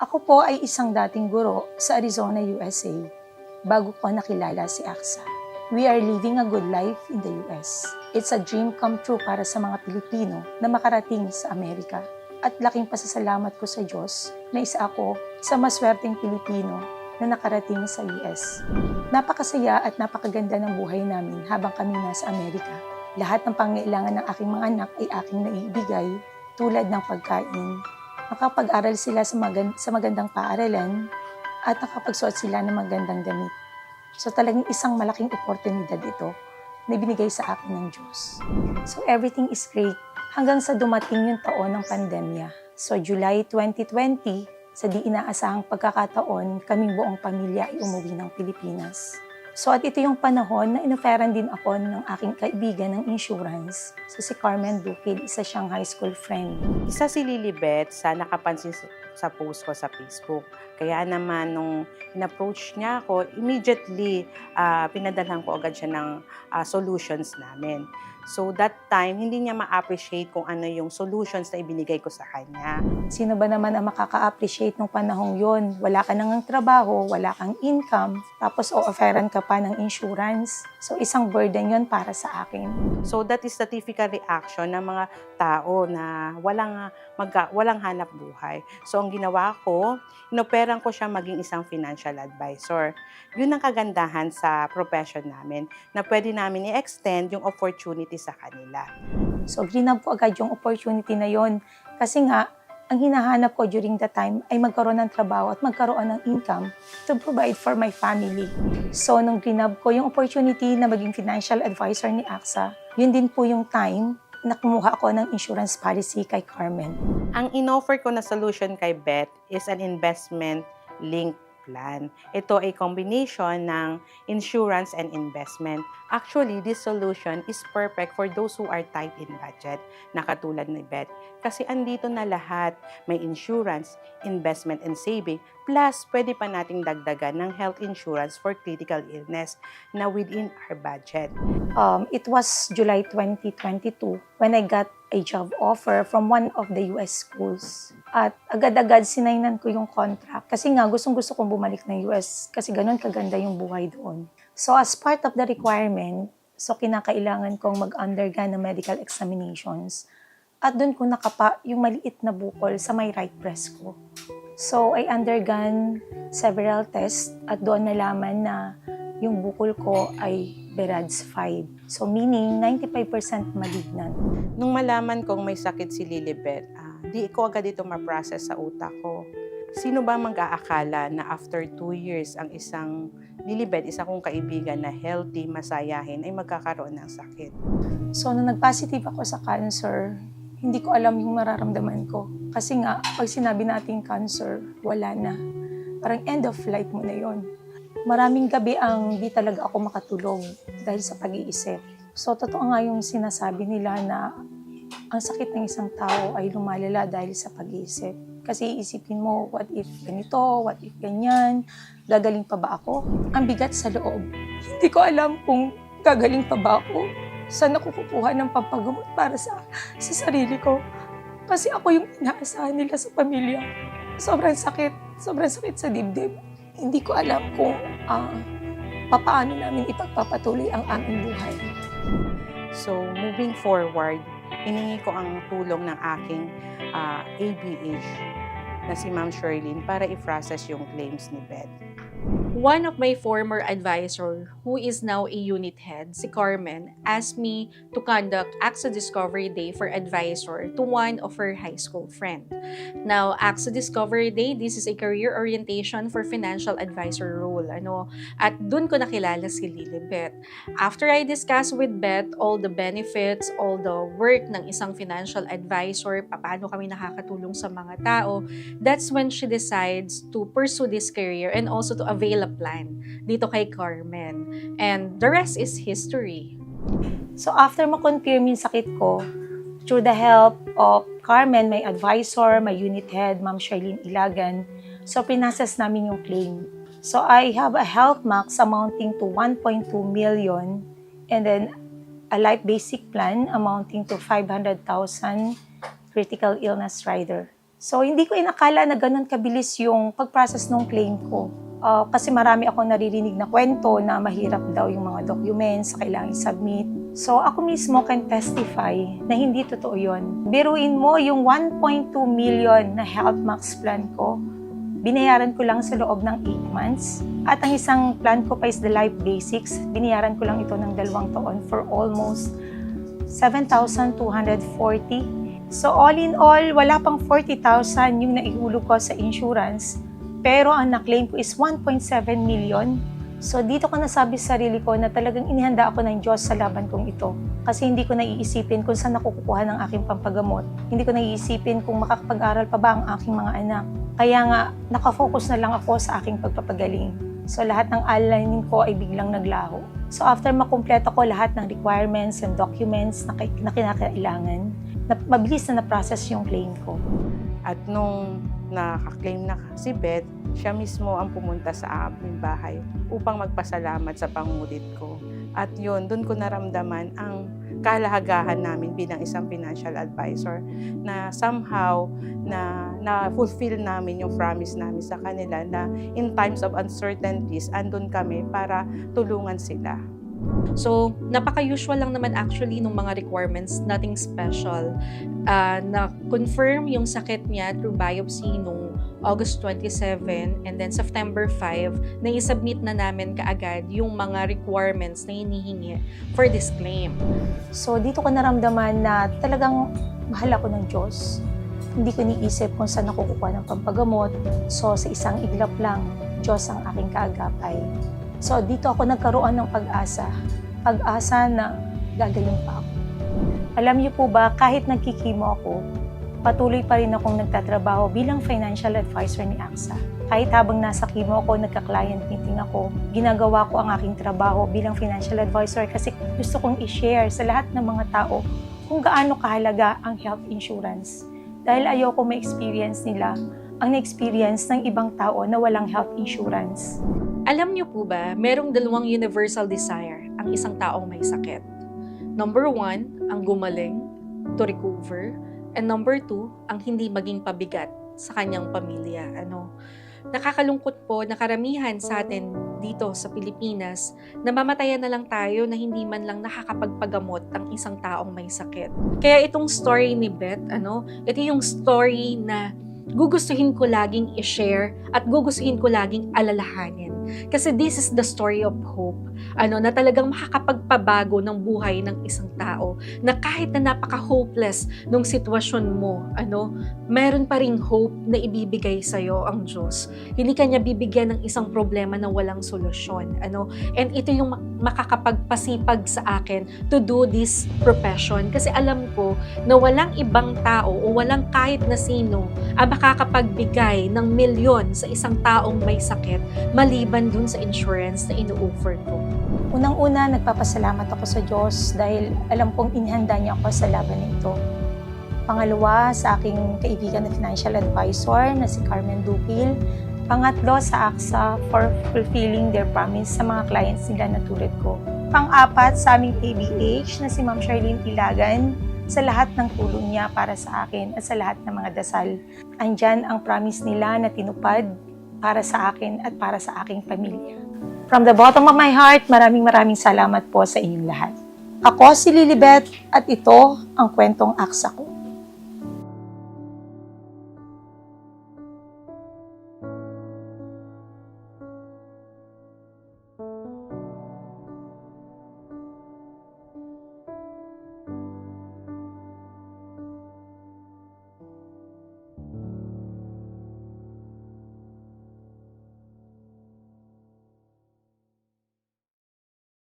Ako po ay isang dating guro sa Arizona, USA, bago ko nakilala si Aksa. We are living a good life in the US. It's a dream come true para sa mga Pilipino na makarating sa Amerika. At laking pasasalamat ko sa Diyos na isa ako sa maswerteng Pilipino na nakarating sa US. Napakasaya at napakaganda ng buhay namin habang kami nasa Amerika. Lahat ng pangailangan ng aking mga anak ay aking naibigay tulad ng pagkain. Nakapag-aral sila sa magandang paaralan at nakapagsuot sila ng magandang damit. So talagang isang malaking oportunidad ito na binigay sa akin ng Diyos. So everything is great hanggang sa dumating yung taon ng pandemya. So July 2020, sa di inaasahang pagkakataon, kaming buong pamilya ay umuwi ng Pilipinas. So at ito yung panahon na inoferan din ako ng aking kaibigan ng insurance. So si Carmen Bukid, isa siyang high school friend. Isa si Lilibet sa nakapansin sa post ko sa Facebook. Kaya naman nung in-approach niya ako, immediately pinadalhan ko agad siya ng solutions namin. So that time, hindi niya ma-appreciate kung ano yung solutions na ibinigay ko sa kanya. Sino ba naman ang makaka-appreciate nung panahong yon? Wala ka nang trabaho, wala kang income, tapos o-offeran ka pa ng insurance. So isang burden yon para sa akin. So that is the typical reaction ng mga tao na walang hanap buhay. So ang ginawa ko, inoperan ko siya maging isang financial advisor. Yun ang kagandahan sa profession namin, na pwede namin i-extend yung opportunity sa kanila. So grinab ko agad yung opportunity na yon kasi nga, ang hinahanap ko during that time ay magkaroon ng trabaho at magkaroon ng income to provide for my family. So nung grinab ko yung opportunity na maging financial advisor ni Aksa, yun din po yung time na kumuha ako ng insurance policy kay Carmen. Ang in-offer ko na solution kay Beth is an investment-linked plan. Ito ay combination ng insurance and investment. Actually, this solution is perfect for those who are tight in budget, na katulad ni Beth. Kasi andito na lahat, may insurance, investment and saving, plus pwede pa nating dagdagan ng health insurance for critical illness na within our budget. It was July 2022 when I got a job offer from one of the US schools. At agad-agad sinainan ko yung contract kasi nga gustong-gusto kong bumalik ng US kasi ganun kaganda yung buhay doon. So as part of the requirement, so kinakailangan kong mag-undergo ng medical examinations. At doon ko nakapa yung maliit na bukol sa may right breast ko. So I undergone several tests at doon nalaman na yung bukol ko ay Berad's 5. So meaning 95% malignant. Nung malaman kong may sakit si Lilibet, di ko agad ito ma-process sa utak ko. Sino ba mag-aakala na after 2 years ang isang Lilibet, isa kong kaibigan na healthy, masayahin, ay magkakaroon ng sakit? So nung nag-positive ako sa cancer, hindi ko alam yung mararamdaman ko. Kasi nga, pag sinabi natin cancer, wala na. Parang end of life mo na yon. Maraming gabi ang di talaga ako makatulog dahil sa pag-iisip. So totoo nga yung sinasabi nila na ang sakit ng isang tao ay lumalala dahil sa pag-iisip. Kasi iisipin mo, what if ganito, what if ganyan, gagaling pa ba ako? Ang bigat sa loob. Hindi ko alam kung gagaling pa ba ako. Saan ako kukuha ng pampagamot para sa sarili ko. Kasi ako yung inaasahan nila sa pamilya. Sobrang sakit sa dibdib. Hindi ko alam kung paano namin ipagpapatuloy ang aming buhay. So, moving forward, hiningi ko ang tulong ng aking ABH na si Ma'am Sherlyn para i-process yung claims ni Beth. One of my former advisor, who is now a unit head, si Carmen, asked me to conduct AXA Discovery Day for advisor to one of her high school friend. Now, AXA Discovery Day, this is a career orientation for financial advisor role. At dun ko nakilala si Lilibet. After I discussed with Beth all the benefits, all the work ng isang financial advisor, paano kami nakakatulong sa mga tao, that's when she decides to pursue this career and also to avail a plan dito kay Carmen. And the rest is history. So after ma-confirm yung sakit ko, through the help of Carmen, my advisor, my unit head, Ma'am Sherlyn Ilagan, so pinasas namin yung claim. So I have a health max amounting to 1.2 million and then a life basic plan amounting to 500,000 critical illness rider. So, hindi ko inakala na ganun kabilis yung pag-process ng claim ko. Kasi marami akong naririnig na kwento na mahirap daw yung mga documents na kailangan i-submit. So, ako mismo can testify na hindi totoo yun. Biruin mo yung 1.2 million na Health Max plan ko, binayaran ko lang sa loob ng 8 months. At ang isang plan ko pa is the Life Basics, binayaran ko lang ito ng 2 taon for almost 7,240. So all in all, wala pang 40,000 yung naihulog ko sa insurance. Pero ang na-claim ko is 1.7 million. So dito ko nasabi sa sarili ko na talagang inihanda ako ng Diyos sa laban kong ito. Kasi hindi ko naiisipin kung saan ako kukuha ng aking pampagamot. Hindi ko naiisipin kung makakapag-aral pa ba ang aking mga anak. Kaya nga, nakafocus na lang ako sa aking pagpapagaling. So lahat ng alalahanin ko ay biglang naglaho. So after makumpleto ko lahat ng requirements and documents na kinakailangan, mabilis na na-process yung claim ko. At nung naka-claim na si Beth, siya mismo ang pumunta sa aming bahay upang magpasalamat sa pangungulit ko. At yun, doon ko naramdaman ang kahalagahan namin bilang isang financial advisor na somehow na-fulfill namin yung promise namin sa kanila na in times of uncertainties, andun kami para tulungan sila. So, napaka-usual lang naman actually ng mga requirements, nothing special. Na-confirm yung sakit niya through biopsy nung August 27 and then September 5, na i-submit na namin kaagad yung mga requirements na hinihingi for this claim. So dito ko naramdaman na talagang mahal ako ng Diyos. Hindi ko niisip kung saan ako kukuha ng pampagamot. So sa isang iglap lang, Diyos ang aking kaagapay. So dito ako nagkaroon ng pag-asa. Pag-asa na gagaling pa ako. Alam niyo po ba, kahit nagkikimo ako, patuloy pa rin akong nagtatrabaho bilang financial advisor ni AXA. Kahit habang nasa chemo ako, nagka-client meeting ako, ginagawa ko ang aking trabaho bilang financial advisor kasi gusto kong i-share sa lahat ng mga tao kung gaano kahalaga ang health insurance. Dahil ayoko ma-experience nila ang na-experience ng ibang tao na walang health insurance. Alam niyo po ba, merong dalawang universal desire ang isang taong may sakit. Number 1, ang gumaling, to recover. And number 2, ang hindi maging pabigat sa kanyang pamilya. Nakakalungkot po na karamihan sa atin dito sa Pilipinas, namamatayan na lang tayo na hindi man lang nakakapagpagamot ang isang taong may sakit. Kaya itong story ni Beth, ito yung story na gugustuhin ko laging i-share at gugustuhin ko laging alalahanin. Kasi this is the story of hope, na talagang makakapagpabago ng buhay ng isang tao, na kahit na napaka-hopeless nung sitwasyon mo, meron pa ring hope na ibibigay sa'yo ang Diyos. Hindi kanya bibigyan ng isang problema na walang solusyon, and ito yung makakapagpasipag sa akin to do this profession. Kasi alam ko na walang ibang tao o walang kahit na sino ang makakapagbigay ng milyon sa isang taong may sakit maliban dun sa insurance na ino-offer ko. Unang-una, nagpapasalamat ako sa Diyos dahil alam kong inihanda niya ako sa laban na ito. Pangalawa, sa aking kaibigan na financial advisor na si Carmen Dupil. Pangatlo, sa AXA for fulfilling their promise sa mga clients nila na tulad ko. Pang-apat, sa aming KBH na si Ma'am Charlene Ilagan, sa lahat ng tulong niya para sa akin at sa lahat ng mga dasal. Andyan ang promise nila na tinupad para sa akin at para sa aking pamilya. From the bottom of my heart, maraming salamat po sa inyong lahat. Ako si Lilibet at ito ang kwentong AXA ko.